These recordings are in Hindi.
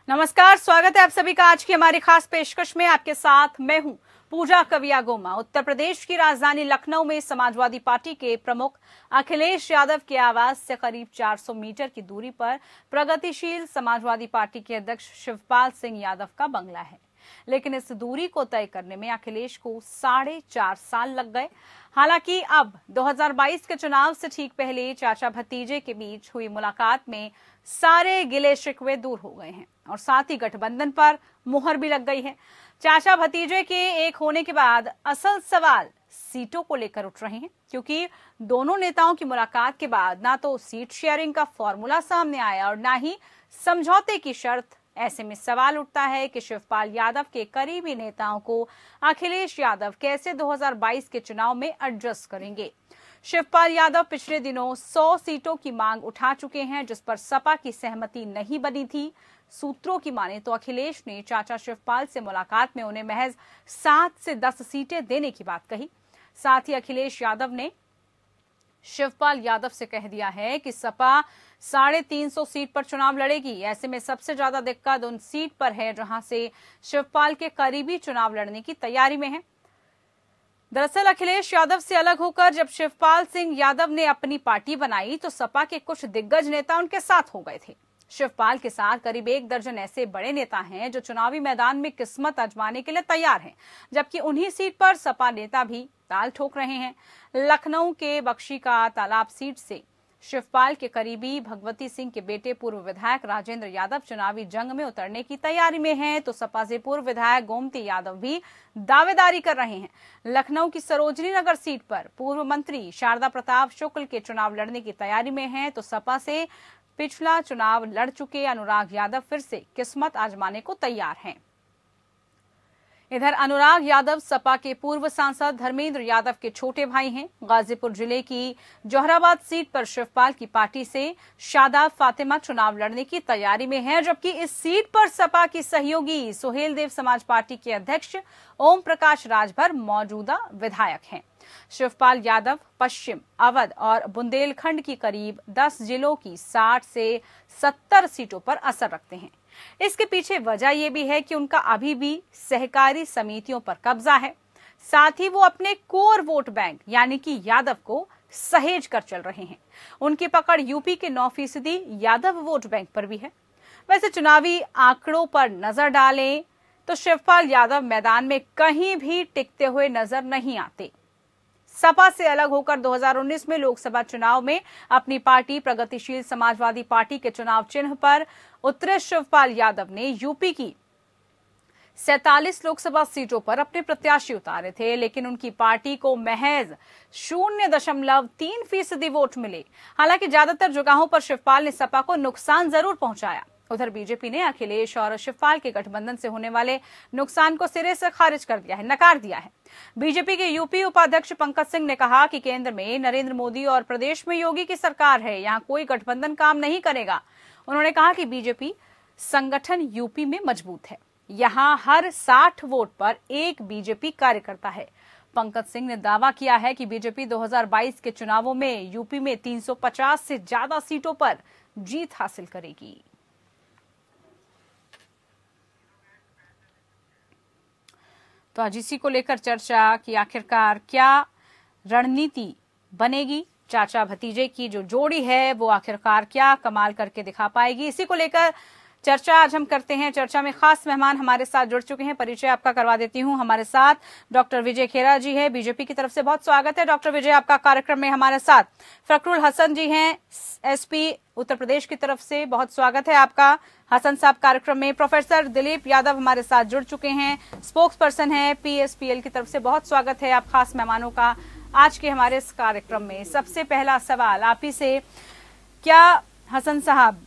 नमस्कार, स्वागत है आप सभी का आज की हमारी खास पेशकश में। आपके साथ मैं हूं पूजा कविया गोमा। उत्तर प्रदेश की राजधानी लखनऊ में समाजवादी पार्टी के प्रमुख अखिलेश यादव के आवास से करीब 400 मीटर की दूरी पर प्रगतिशील समाजवादी पार्टी के अध्यक्ष शिवपाल सिंह यादव का बंगला है। लेकिन इस दूरी को तय करने में अखिलेश को 4.5 साल लग गए। हालांकि अब 2022 के चुनाव से ठीक पहले चाचा भतीजे के बीच हुई मुलाकात में सारे गिले शिकवे दूर हो गए हैं और साथ ही गठबंधन पर मुहर भी लग गई है। चाचा भतीजे के एक होने के बाद असल सवाल सीटों को लेकर उठ रहे हैं, क्योंकि दोनों नेताओं की मुलाकात के बाद ना तो सीट शेयरिंग का फॉर्मूला सामने आया और ना ही समझौते की शर्त। ऐसे में सवाल उठता है कि शिवपाल यादव के करीबी नेताओं को अखिलेश यादव कैसे 2022 के चुनाव में एडजस्ट करेंगे। शिवपाल यादव पिछले दिनों 100 सीटों की मांग उठा चुके हैं, जिस पर सपा की सहमति नहीं बनी थी। सूत्रों की माने तो अखिलेश ने चाचा शिवपाल से मुलाकात में उन्हें महज 7 से 10 सीटें देने की बात कही। साथ ही अखिलेश यादव ने शिवपाल यादव से कह दिया है कि सपा 350 सीट पर चुनाव लड़ेगी। ऐसे में सबसे ज्यादा दिक्कत उन सीट पर है जहां से शिवपाल के करीबी चुनाव लड़ने की तैयारी में है। दरअसल अखिलेश यादव से अलग होकर जब शिवपाल सिंह यादव ने अपनी पार्टी बनाई तो सपा के कुछ दिग्गज नेता उनके साथ हो गए थे। शिवपाल के साथ करीब 1 दर्जन ऐसे बड़े नेता हैं जो चुनावी मैदान में किस्मत आजमाने के लिए तैयार हैं, जबकि उन्हीं सीट पर सपा नेता भी ताल ठोक रहे हैं। लखनऊ के बख्शी का तालाब सीट से शिवपाल के करीबी भगवती सिंह के बेटे पूर्व विधायक राजेंद्र यादव चुनावी जंग में उतरने की तैयारी में हैं, तो सपा से पूर्व विधायक गोमती यादव भी दावेदारी कर रहे हैं। लखनऊ की सरोजनी नगर सीट पर पूर्व मंत्री शारदा प्रताप शुक्ल के चुनाव लड़ने की तैयारी में हैं, तो सपा से पिछला चुनाव लड़ चुके अनुराग यादव फिर से किस्मत आजमाने को तैयार हैं। इधर अनुराग यादव सपा के पूर्व सांसद धर्मेंद्र यादव के छोटे भाई हैं। गाजीपुर जिले की जोहराबाद सीट पर शिवपाल की पार्टी से शादाब फातिमा चुनाव लड़ने की तैयारी में हैं, जबकि इस सीट पर सपा की सहयोगी सुहेल देव समाज पार्टी के अध्यक्ष ओम प्रकाश राजभर मौजूदा विधायक हैं। शिवपाल यादव पश्चिम, अवध और बुंदेलखंड की करीब 10 जिलों की 60 से 70 सीटों पर असर रखते हैं। इसके पीछे वजह यह भी है कि उनका अभी भी सहकारी समितियों पर कब्जा है। साथ ही वो अपने कोर वोट बैंक यानी कि यादव को सहेज कर चल रहे हैं। उनकी पकड़ यूपी के 9% यादव वोट बैंक पर भी है। वैसे चुनावी आंकड़ों पर नजर डालें तो शिवपाल यादव मैदान में कहीं भी टिकते हुए नजर नहीं आते। सपा से अलग होकर 2019 में लोकसभा चुनाव में अपनी पार्टी प्रगतिशील समाजवादी पार्टी के चुनाव चिन्ह पर उतरे शिवपाल यादव ने यूपी की 47 लोकसभा सीटों पर अपने प्रत्याशी उतारे थे, लेकिन उनकी पार्टी को महज 0.3% वोट मिले। हालांकि ज्यादातर जगहों पर शिवपाल ने सपा को नुकसान जरूर पहुंचाया। उधर बीजेपी ने अखिलेश और शिवपाल के गठबंधन से होने वाले नुकसान को सिरे से खारिज कर दिया है, नकार दिया है। बीजेपी के यूपी उपाध्यक्ष पंकज सिंह ने कहा कि केंद्र में नरेंद्र मोदी और प्रदेश में योगी की सरकार है, यहां कोई गठबंधन काम नहीं करेगा। उन्होंने कहा कि बीजेपी संगठन यूपी में मजबूत है, यहां हर 60 वोट पर एक बीजेपी कार्यकर्ता है। पंकज सिंह ने दावा किया है कि बीजेपी 2022 के चुनावों में यूपी में 350 से ज्यादा सीटों पर जीत हासिल करेगी। तो आज इसी को लेकर चर्चा कि आखिरकार क्या रणनीति बनेगी, चाचा भतीजे की जो जोड़ी है वो आखिरकार क्या कमाल करके दिखा पाएगी। इसी को लेकर चर्चा आज हम करते हैं। चर्चा में खास मेहमान हमारे साथ जुड़ चुके हैं, परिचय आपका करवा देती हूं। हमारे साथ डॉक्टर विजय खेरा जी हैं, बीजेपी की तरफ से बहुत स्वागत है डॉक्टर विजय आपका कार्यक्रम में। हमारे साथ फखरुल हसन जी हैं, एसपी उत्तर प्रदेश की तरफ से, बहुत स्वागत है आपका हसन साहब कार्यक्रम में। प्रोफेसर दिलीप यादव हमारे साथ जुड़ चुके हैं, स्पोक्स पर्सन है पीएसपीएल की तरफ से, बहुत स्वागत है आप खास मेहमानों का आज के हमारे इस कार्यक्रम में। सबसे पहला सवाल आप ही से, क्या हसन साहब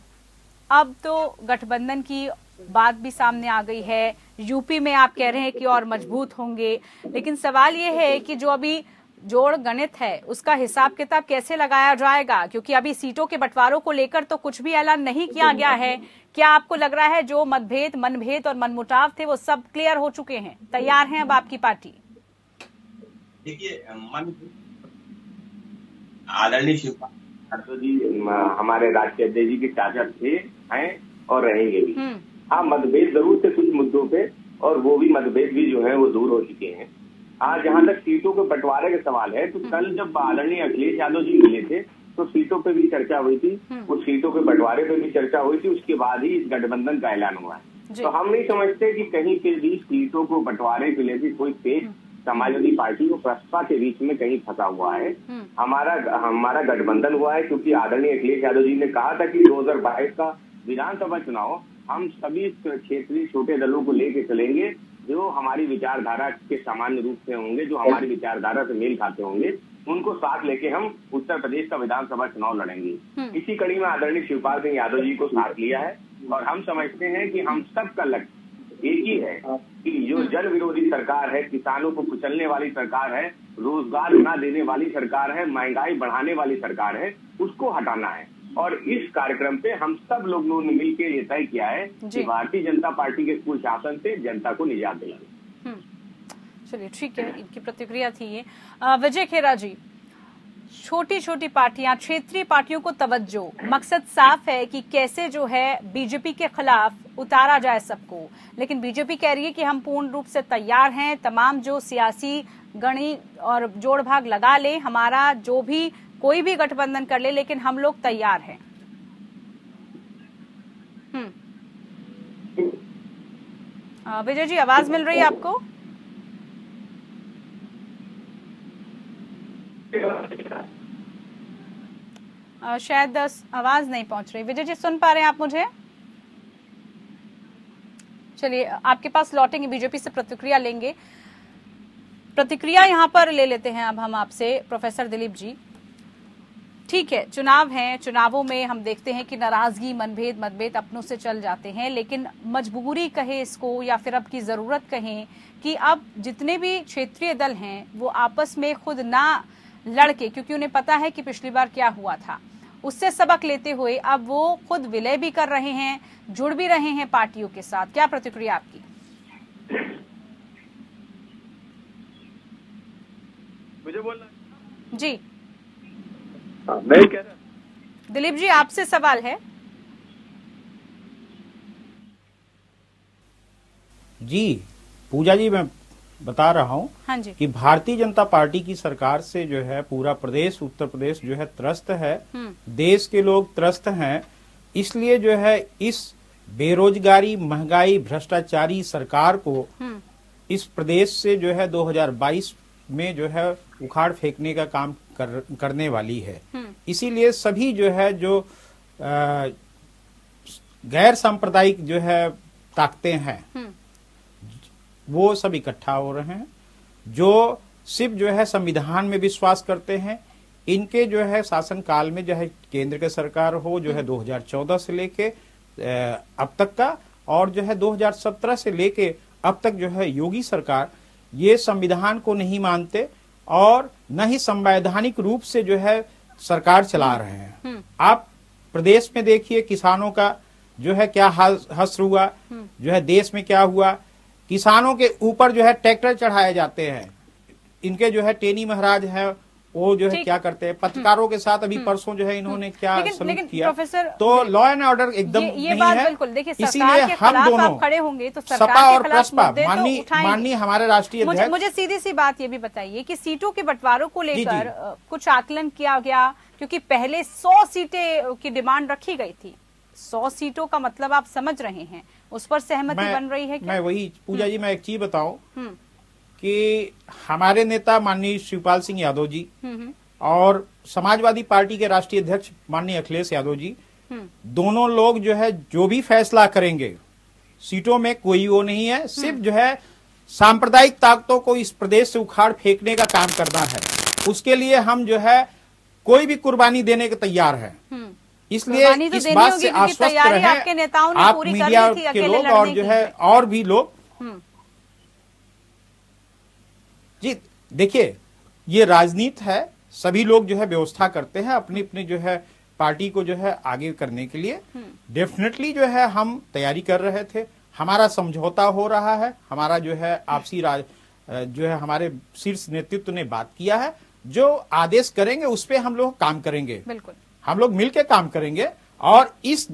अब तो गठबंधन की बात भी सामने आ गई है, यूपी में आप कह रहे हैं कि और मजबूत होंगे, लेकिन सवाल ये है कि जो अभी जोड़ गणित है उसका हिसाब किताब कैसे लगाया जाएगा, क्योंकि अभी सीटों के बंटवारों को लेकर तो कुछ भी ऐलान नहीं किया गया है। क्या आपको लग रहा है जो मतभेद, मनभेद और मनमुटाव थे वो सब क्लियर हो चुके हैं, तैयार हैं अब आपकी पार्टी? देखिए, आदरणीय शिवपाल जी हमारे राष्ट्रीय अध्यक्ष जी के चाचा थे, हैं और रहेंगे भी। हाँ, मतभेद जरूर थे कुछ मुद्दों पे, और वो भी मतभेद भी जो है वो दूर हो चुके हैं। आज जहाँ तक सीटों के बंटवारे का सवाल है, तो कल जब आदरणीय अखिलेश यादव जी मिले थे तो सीटों पे भी चर्चा हुई थी, उस सीटों के बंटवारे पे भी चर्चा हुई थी, उसके बाद ही इस गठबंधन का ऐलान हुआ है। तो हम नहीं समझते कि कहीं पे भी सीटों को बंटवारे के लिए भी कोई पेच समाजवादी पार्टी और प्रसपा के बीच में कहीं फंसा हुआ है। हमारा गठबंधन हुआ है क्योंकि आदरणीय अखिलेश यादव जी ने कहा था कि 2022 का विधानसभा चुनाव हम सभी क्षेत्रीय छोटे दलों को लेके चलेंगे, जो हमारी विचारधारा के सामान्य रूप से होंगे, जो हमारी विचारधारा से मेल खाते होंगे, उनको साथ लेके हम उत्तर प्रदेश का विधानसभा चुनाव लड़ेंगे। इसी कड़ी में आदरणीय शिवपाल सिंह यादव जी को साथ लिया है, और हम समझते हैं कि हम सबका लक्ष्य एक ही है कि जो जन विरोधी सरकार है, किसानों को कुचलने वाली सरकार है, रोजगार न देने वाली सरकार है, महंगाई बढ़ाने वाली सरकार है, उसको हटाना है। और इस कार्यक्रम पे हम सब लोगों ने मिलकर ये तय किया है कि भारतीय जनता पार्टी के कुशासन से जनता को निजात दिलाना। चलिए ठीक है, इनकी प्रतिक्रिया थी ये। विजय खेरा जी, छोटी छोटी पार्टियां, क्षेत्रीय पार्टियों को तवज्जो, मकसद साफ है कि कैसे जो है बीजेपी के खिलाफ उतारा जाए सबको, लेकिन बीजेपी कह रही है कि हम पूर्ण रूप से तैयार हैं, तमाम जो सियासी गणी और जोड़ भाग लगा ले, हमारा जो भी कोई भी गठबंधन कर ले, लेकिन हम लोग तैयार हैं। विजय जी, आवाज मिल रही है आपको? शायद आवाज नहीं पहुंच रही। विजय जी, सुन पा रहे हैं आप मुझे? चलिए, आपके पास लौटेंगे, बीजेपी से प्रतिक्रिया लेंगे। प्रतिक्रिया यहाँ पर ले लेते हैं अब हम आपसे, प्रोफेसर दिलीप जी। ठीक है, चुनाव हैं, चुनावों में हम देखते हैं कि नाराजगी, मतभेद अपनों से चल जाते हैं, लेकिन मजबूरी कहे इसको या फिर अब की जरूरत कहें कि अब जितने भी क्षेत्रीय दल हैं वो आपस में खुद ना लड़के, क्योंकि उन्हें पता है कि पिछली बार क्या हुआ था, उससे सबक लेते हुए अब वो खुद विलय भी कर रहे हैं, जुड़ भी रहे हैं पार्टियों के साथ। क्या प्रतिक्रिया आपकी? मुझे बोलना जी। मैं कह रहा, दिलीप जी, आपसे सवाल है। जी पूजा जी, मैं बता रहा हूं हाँ जी। कि भारतीय जनता पार्टी की सरकार से जो है पूरा प्रदेश, उत्तर प्रदेश जो है त्रस्त है, देश के लोग त्रस्त हैं। इसलिए जो है इस बेरोजगारी, महंगाई, भ्रष्टाचारी सरकार को इस प्रदेश से जो है 2022 में जो है उखाड़ फेंकने का काम करने वाली है। इसीलिए सभी जो है जो गैर सांप्रदायिक जो है ताकतें हैं वो सब इकट्ठा हो रहे हैं, जो सिर्फ जो है संविधान में विश्वास करते हैं। इनके जो है शासन काल में जो है केंद्र के सरकार हो जो है 2014 से लेके अब तक का, और जो है 2017 से लेके अब तक जो है योगी सरकार, ये संविधान को नहीं मानते और न ही संवैधानिक रूप से जो है सरकार चला रहे हैं। आप प्रदेश में देखिए किसानों का जो है क्या हश्र हुआ, जो है देश में क्या हुआ, किसानों के ऊपर जो है ट्रैक्टर चढ़ाए जाते हैं। इनके जो है टेनी महाराज है वो जो है क्या करते हैं, पत्रकारों के साथ अभी परसों जो है इन्होंने क्या सलूट किया। तो लॉ एंड ऑर्डर एकदम ये नहीं है। बिल्कुल, देखिए इसीलिए हम दोनों खड़े होंगे तो सपा और प्रसपा, माननीय हमारे राष्ट्रीय अध्यक्ष, मुझे सीधी सी बात ये भी बताइए कि सीटों के बंटवारों को लेकर कुछ आकलन किया गया, क्योंकि पहले 100 सीटें की डिमांड रखी गई थी। 100 सीटों का मतलब आप समझ रहे हैं, उस पर सहमति बन रही है क्या? मैं वही पूजा जी, मैं एक चीज बताऊं कि हमारे नेता माननीय शिवपाल सिंह यादव जी और समाजवादी पार्टी के राष्ट्रीय अध्यक्ष माननीय अखिलेश यादव जी, दोनों लोग जो है जो भी फैसला करेंगे, सीटों में कोई वो नहीं है, सिर्फ जो है सांप्रदायिक ताकतों को इस प्रदेश से उखाड़ फेंकने का काम करना है। उसके लिए हम जो है कोई भी कुर्बानी देने के तैयार है। इसलिए तो इस बात से आश्वस्त रहें आपके नेताओं ने आप पूरी मीडिया कर ली थी के लोग और जो है और भी लोग। जी देखिए, ये राजनीति है, सभी लोग जो है व्यवस्था करते हैं अपनी अपनी जो है पार्टी को जो है आगे करने के लिए। डेफिनेटली जो है हम तैयारी कर रहे थे, हमारा समझौता हो रहा है, हमारा जो है आपसी जो है हमारे शीर्ष नेतृत्व ने बात किया है, जो आदेश करेंगे उस पर हम लोग काम करेंगे। बिल्कुल, हम लोग मिलकर काम करेंगे और इस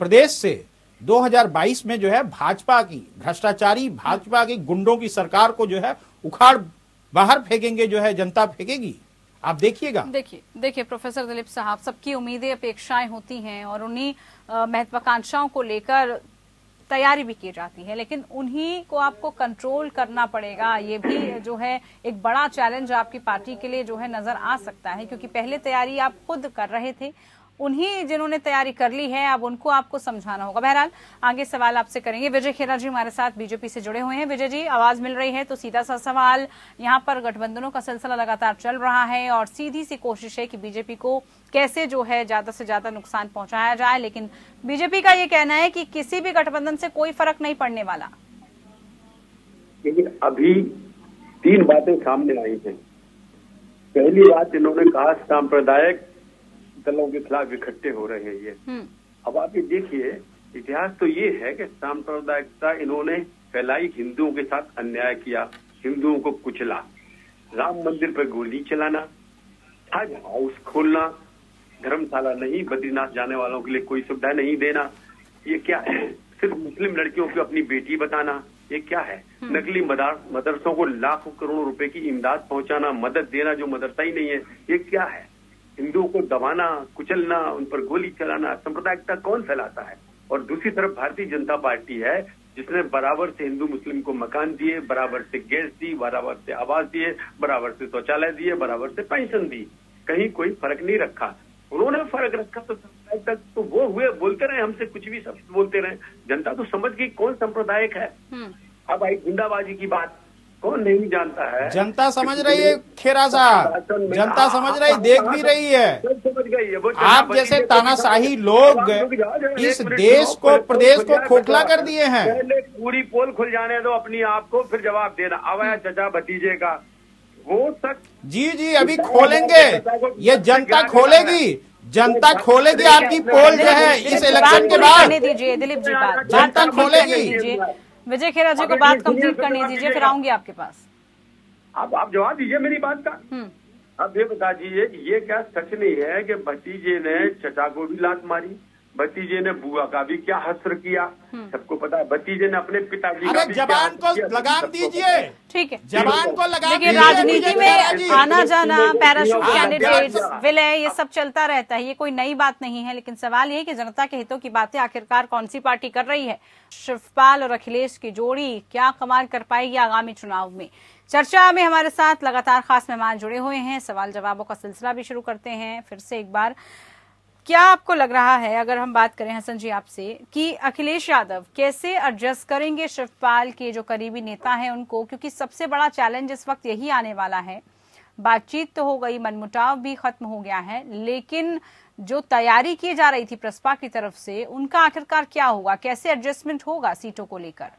प्रदेश से 2022 में जो है भाजपा की भ्रष्टाचारी भाजपा की गुंडों की सरकार को जो है उखाड़ बाहर फेंकेंगे, जो है जनता फेंकेगी। आप देखिएगा। देखिए प्रोफेसर दिलीप साहब, सबकी उम्मीदें अपेक्षाएं होती हैं और उन्हीं महत्वाकांक्षाओं को लेकर तैयारी भी की जाती है, लेकिन उन्हीं को आपको कंट्रोल करना पड़ेगा। ये भी जो है एक बड़ा चैलेंज आपकी पार्टी के लिए जो है नजर आ सकता है, क्योंकि पहले तैयारी आप खुद कर रहे थे, उन्हीं जिन्होंने तैयारी कर ली है अब उनको आपको समझाना होगा। बहरहाल आगे सवाल आपसे करेंगे। विजय खेरा जी हमारे साथ बीजेपी से जुड़े हुए हैं। विजय जी, आवाज मिल रही है तो सीधा सा सवाल, यहाँ पर गठबंधनों का सिलसिला लगातार चल रहा है और सीधी सी कोशिश है कि बीजेपी को कैसे जो है ज्यादा से ज्यादा नुकसान पहुंचाया जाए, लेकिन बीजेपी का ये कहना है कि किसी भी गठबंधन से कोई फर्क नहीं पड़ने वाला। लेकिन अभी 3 बातें सामने आई हैं। पहली बात, इन्होंने कहा सांप्रदायिक दलों के खिलाफ इकट्ठे हो रहे हैं ये। अब आप ये देखिए, इतिहास तो ये है कि सांप्रदायिकता इन्होंने फैलाई, हिंदुओं के साथ अन्याय किया, हिंदुओं को कुचला, राम मंदिर पर गोली चलाना, हज हाउस खोलना, धर्मशाला नहीं, बद्रीनाथ जाने वालों के लिए कोई सुविधा नहीं देना, ये क्या है? सिर्फ मुस्लिम लड़कियों को अपनी बेटी बताना, ये क्या है? नकली मदरसों को लाखों करोड़ों रुपए की इमदाद पहुंचाना, मदद देना जो मदरसा ही नहीं है, ये क्या है? हिंदुओं को दबाना, कुचलना, उन पर गोली चलाना, सांप्रदायिकता कौन फैलाता है? और दूसरी तरफ भारतीय जनता पार्टी है जिसने बराबर से हिंदू मुस्लिम को मकान दिए, बराबर से गैस दी, बराबर से आवास दिए, बराबर से शौचालय दिए, बराबर से पेंशन दी, कहीं कोई फर्क नहीं रखा। उन्होंने फर्क रखा तो सांप्रदायिक तो वो हुए, बोलते रहे, हमसे कुछ भी सब बोलते रहे, जनता तो समझ गई कौन सांप्रदायिक है। अब आई गुंडाबाजी की बात, कौन नहीं जानता है? जनता समझ रही है खेरा साहब, जनता समझ रही, देख भी रही है। समझ गई है। आप जैसे तानाशाही लोग इस देश को, प्रदेश को खोखला कर दिए हैं। पहले पूरी पोल खुल जाने दो अपनी आप को, फिर जवाब देना। अवया चचा भतीजे का हो सक जी अभी खोलेंगे, ये जनता खोलेगी, जनता खोलेगी आपकी पोल जो है इस इलेक्शन के बाद। दीजिए दिलीप जी, बात जनता खोलेगी। विजय खेरा जी को बात कंप्लीट करने दीजिए, फिर आऊंगी आपके पास। आप जवाब दीजिए मेरी बात का। अब ये बता दीजिए, ये क्या सच नहीं है कि भतीजे ने चचा को भी लात मारी, भतीजे ने बुआ का भी क्या हस्र किया? सबको पता है। भतीजे ने अपने पिताजी का भी जबान को लगाम दीजिए, ठीक है, जबान को लगाम। देखिए राजनीति में आना जाना, पैराशूट कैंडिडेट्स, विलय, ये सब चलता रहता है, ये कोई नई बात नहीं है, लेकिन सवाल ये कि जनता के हितों की बातें आखिरकार कौन सी पार्टी कर रही है? शिवपाल और अखिलेश की जोड़ी क्या कमाल कर पाएगी आगामी चुनाव में? चर्चा में हमारे साथ लगातार खास मेहमान जुड़े हुए हैं, सवाल जवाबों का सिलसिला भी शुरू करते हैं। फिर से एक बार, क्या आपको लग रहा है, अगर हम बात करें हसन जी आपसे, कि अखिलेश यादव कैसे एडजस्ट करेंगे शिवपाल के जो करीबी नेता हैं उनको? क्योंकि सबसे बड़ा चैलेंज इस वक्त यही आने वाला है। बातचीत तो हो गई, मनमुटाव भी खत्म हो गया है, लेकिन जो तैयारी की जा रही थी प्रसपा की तरफ से, उनका आखिरकार क्या होगा? कैसे एडजस्टमेंट होगा सीटों को लेकर?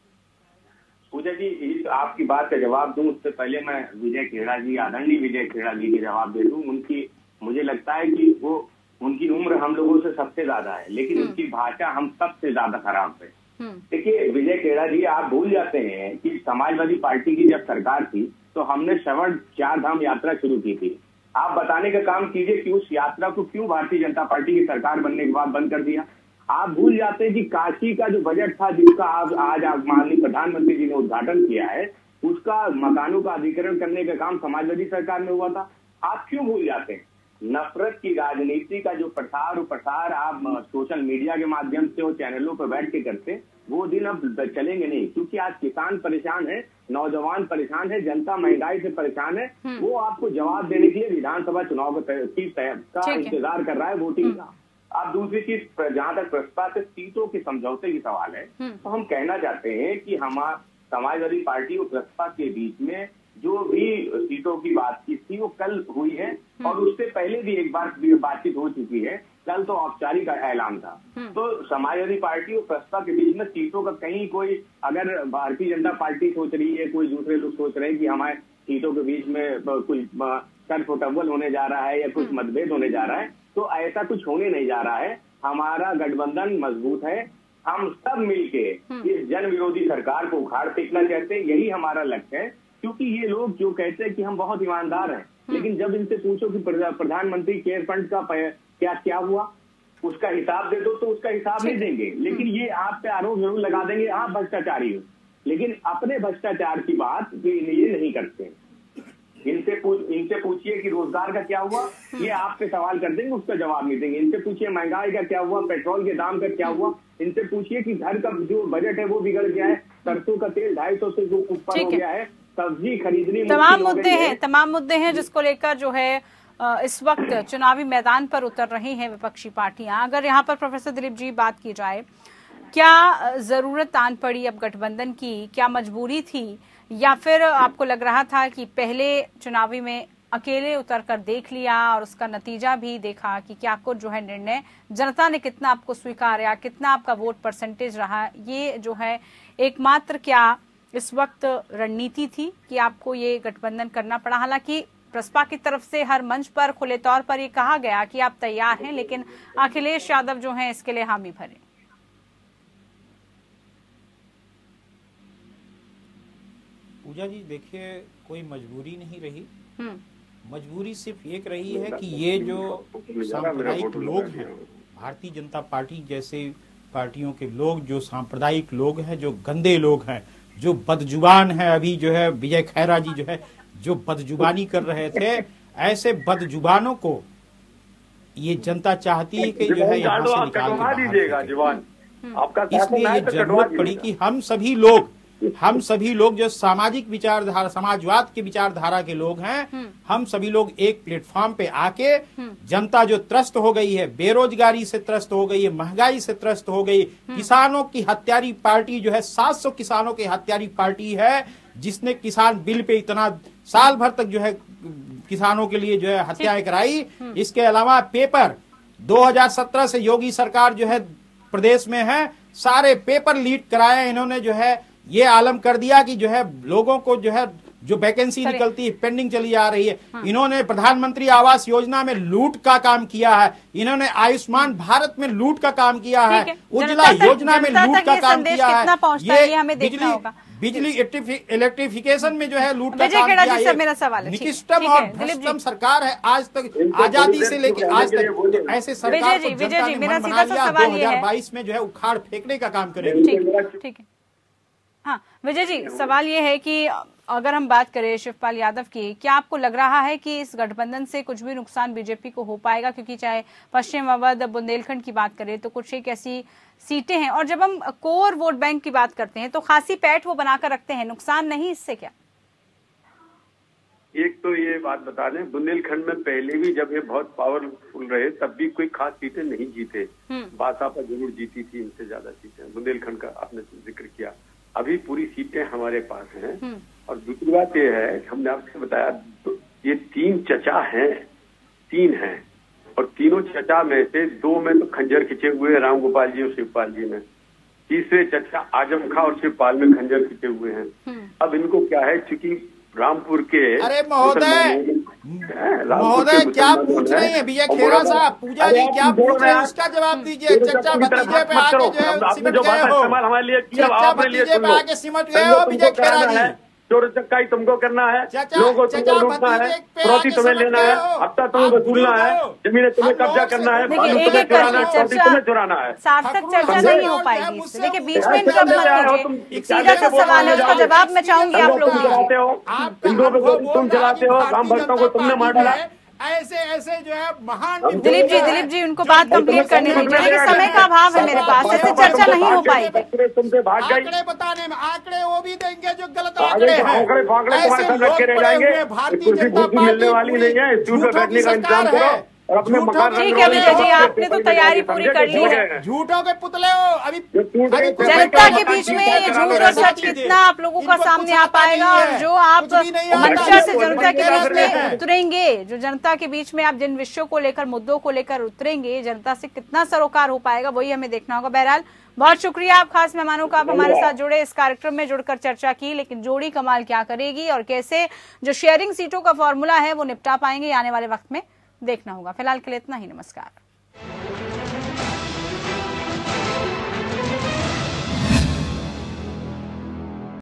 पूजा जी, इस आपकी बात का जवाब दूं उससे पहले मैं विजय खेड़ा जी, आदरणीय विजय खेड़ा जी के जवाब दे दूं। उनकी, मुझे लगता है कि वो, उनकी उम्र हम लोगों से सबसे ज्यादा है, लेकिन उनकी भाषा हम सबसे ज्यादा खराब है। देखिए विजय खेड़ा जी, आप भूल जाते हैं कि समाजवादी पार्टी की जब सरकार थी तो हमने श्रवण 4 धाम यात्रा शुरू की थी। आप बताने का काम कीजिए कि उस यात्रा को क्यों भारतीय जनता पार्टी की सरकार बनने के बाद बंद कर दिया। आप भूल जाते हैं कि काशी का जो बजट था, जिसका आज माननीय प्रधानमंत्री जी ने उद्घाटन किया है, उसका मकानों का अधिग्रहण करने का काम समाजवादी सरकार में हुआ था। आप क्यों भूल जाते हैं? नफरत की राजनीति का जो प्रसार आप सोशल मीडिया के माध्यम से और चैनलों पर बैठ के करते, वो दिन अब चलेंगे नहीं, क्योंकि आज किसान परेशान है, नौजवान परेशान है, जनता महंगाई से परेशान है। वो आपको जवाब देने के लिए विधानसभा चुनाव का इंतजार कर रहा है, वोटिंग का। अब दूसरी चीज, जहां तक प्रस्ताव से सीटों के समझौते की सवाल है, तो हम कहना चाहते हैं कि हमारा समाजवादी पार्टी और प्रस्ताव के बीच में जो भी सीटों की बातचीत थी वो कल हुई है, और उससे पहले भी एक बार बातचीत हो चुकी है। कल तो औपचारिक ऐलान था। तो समाजवादी पार्टी और प्रस्ताव के बीच में सीटों का कहीं कोई, अगर भारतीय जनता पार्टी सोच रही है, कोई दूसरे लोग सोच रहे हैं कि हमारे सीटों के बीच में कुछ सरफोटबल होने जा रहा है या कुछ मतभेद होने जा रहा है, तो ऐसा कुछ होने नहीं जा रहा है। हमारा गठबंधन मजबूत है, हम सब मिलके इस जन विरोधी सरकार को उखाड़ फेंकना चाहते हैं, यही हमारा लक्ष्य है। क्योंकि ये लोग जो कहते हैं कि हम बहुत ईमानदार हैं, लेकिन जब इनसे पूछो कि प्रधानमंत्री केयर फंड का क्या हुआ, उसका हिसाब दे दो तो उसका हिसाब नहीं देंगे। लेकिन ये आप पे आरोप जरूर लगा देंगे आप भ्रष्टाचारी हो, लेकिन अपने भ्रष्टाचार की बात ये नहीं करते। इनसे पूछिए कि रोजगार का क्या हुआ, ये आप पे सवाल कर देंगे, उसका जवाब नहीं देंगे। इनसे पूछिए महंगाई का क्या हुआ, पेट्रोल के दाम का क्या हुआ। इनसे पूछिए कि घर का जो बजट है वो बिगड़ गया है, सरसों का तेल 250 से ऊपर हो गया है, सब्जी खरीदनी तमाम मुद्दे हैं जिसको लेकर जो है इस वक्त चुनावी मैदान पर उतर रही हैं विपक्षी पार्टियां। अगर यहाँ पर प्रोफेसर दिलीप जी बात की जाए, क्या जरूरत आन पड़ी अब गठबंधन की, क्या मजबूरी थी, या फिर आपको लग रहा था कि पहले चुनावी में अकेले उतर कर देख लिया और उसका नतीजा भी देखा कि क्या कुछ जो है निर्णय जनता ने कितना आपको स्वीकारा, कितना आपका वोट परसेंटेज रहा, ये जो है एकमात्र क्या इस वक्त रणनीति थी कि आपको ये गठबंधन करना पड़ा? हालांकि प्रसपा की तरफ से हर मंच पर खुले तौर पर ये कहा गया कि आप तैयार हैं, लेकिन अखिलेश यादव जो हैं इसके लिए हामी भरे। पूजा जी देखिए, कोई मजबूरी नहीं रही। मजबूरी सिर्फ एक रही है कि ये जो सांप्रदायिक लोग हैं, भारतीय जनता पार्टी जैसे पार्टियों के लोग जो सांप्रदायिक लोग हैं, जो गंदे लोग हैं, जो बदजुबान है, अभी जो है विजय खैरा जी जो है जो बदजुबानी कर रहे थे, ऐसे बदजुबानों को ये जनता चाहती है कि जो है यहाँ से निकाल के इसलिए ये जरूरत पड़ी कि हम सभी लोग जो सामाजिक विचारधारा, समाजवाद के विचारधारा के लोग हैं, हम सभी लोग एक प्लेटफॉर्म पे आके जनता जो त्रस्त हो गई है, बेरोजगारी से त्रस्त हो गई है, महंगाई से त्रस्त हो गई, किसानों की हत्यारी पार्टी जो है 700 किसानों की हत्यारी पार्टी है, जिसने किसान बिल पे इतना साल भर तक जो है किसानों के लिए जो है हत्याएं कराई। इसके अलावा पेपर 2017 से योगी सरकार जो है प्रदेश में है, सारे पेपर लीक कराए इन्होंने, जो है ये आलम कर दिया कि जो है लोगों को जो है जो वैकेंसी निकलती है पेंडिंग चली आ रही है। इन्होंने प्रधानमंत्री आवास योजना में लूट का काम किया है, इन्होंने आयुष्मान भारत में लूट का काम किया है, उज्ज्वला योजना में लूट का काम किया है, ये बिजली इलेक्ट्रिफिकेशन में जो है लूट का काम किया है। निकृष्टम और भ्रष्टम सरकार है आज तक, आजादी से लेकर आज तक। ऐसे सरकार को जनता ने मन बना लिया, 2022 में जो है उखाड़ फेंकने का काम करेगी। ठीक है। हाँ विजय जी, सवाल ये है कि अगर हम बात करें शिवपाल यादव की, क्या आपको लग रहा है कि इस गठबंधन से कुछ भी नुकसान बीजेपी को हो पाएगा? क्योंकि चाहे पश्चिम अवध, बुंदेलखंड की बात करें तो कुछ एक ऐसी सीटें हैं, और जब हम कोर वोट बैंक की बात करते हैं तो खासी पैठ वो बनाकर रखते हैं, नुकसान नहीं इससे क्या? एक तो ये बात बता दें, बुंदेलखंड में पहले भी जब ये बहुत पावरफुल रहे तब भी कोई खास सीटें नहीं जीते, बासापा जरूर जीती थी, इनसे ज्यादा सीटें। बुंदेलखंड का आपने जिक्र किया, अभी पूरी सीटें हमारे पास हैं। और दूसरी बात ये है, हमने आपसे बताया तो ये 3 चचा हैं, 3 हैं, और तीनों चचा में से 2 में तो खंजर खिंचे हुए हैं, राम गोपाल जी और शिवपाल जी में। तीसरे चचा आजम खां और शिवपाल में खंजर खिंचे हुए हैं। अब इनको क्या है, चूंकि रामपुर के, अरे महोदय क्या पूछ रहे हैं विजय खेरा साहब? पूजा जी क्या पूछ रहे हैं उसका जवाब दीजिए। चचा भतीजे पे आके जो है सिमट गए हो, चचा भतीजे पे आके सिमट गए हो विजय खेरा जी। चोर चक्काई तुमको करना है, लोगों को लूटना है, प्रॉपर्टी तुम्हें लेना है, हफ्ता तुम्हें वसूलना है, जमीनें तुम्हें कब्जा करना है, बालू तुम्हें चुराना है, प्रॉपर्टी तुम्हें चुराना है। सार्थक चर्चा नहीं हो पाएगी। देखिए बीच में इंटरप्ट मत कीजिए, सीधा सा सवाल है, उसका जवाब मैं चाहूंगी आप लोग चलाते हो, हिंदुओं को तुम चलाते हो, राम भक्तों को तुमने मार डाला। ऐसे जो है महान दिलीप जी उनको बात कंप्लीट करने दीजिए, लेकिन समय का अभाव है मेरे पास, ऐसे चर्चा नहीं हो पाएगी। तुमसे भाग गई, आंकड़े बताने में आंकड़े वो भी देंगे जो गलत आंकड़े हैं, ऐसे लोग रह जाएंगे। भारतीय जनता पार्टी मिलने वाली नहीं है, इंस्टीट्यूट में बैठने का इंतजाम करो और अपने मकान। ठीक है विजय जी, आपने तो तैयारी पूरी कर ली है। झूठों के पुतले हो। अभी जनता के बीच में ये झूठ और सच कितना आप लोगों का सामने आ पाएगा, और जो आप मंशा से जनता के बीच में उतरेंगे, जो जनता के बीच में आप जिन विषयों को लेकर, मुद्दों को लेकर उतरेंगे, जनता से कितना सरोकार हो पाएगा वही हमें देखना होगा। बहरहाल बहुत शुक्रिया आप खास मेहमानों का, आप हमारे साथ जुड़े, इस कार्यक्रम में जुड़कर चर्चा की। लेकिन जोड़ी कमाल क्या करेगी और कैसे जो शेयरिंग सीटों का फॉर्मूला है वो निपटा पाएंगे, आने वाले वक्त में देखना होगा। फिलहाल के लिए इतना ही, नमस्कार।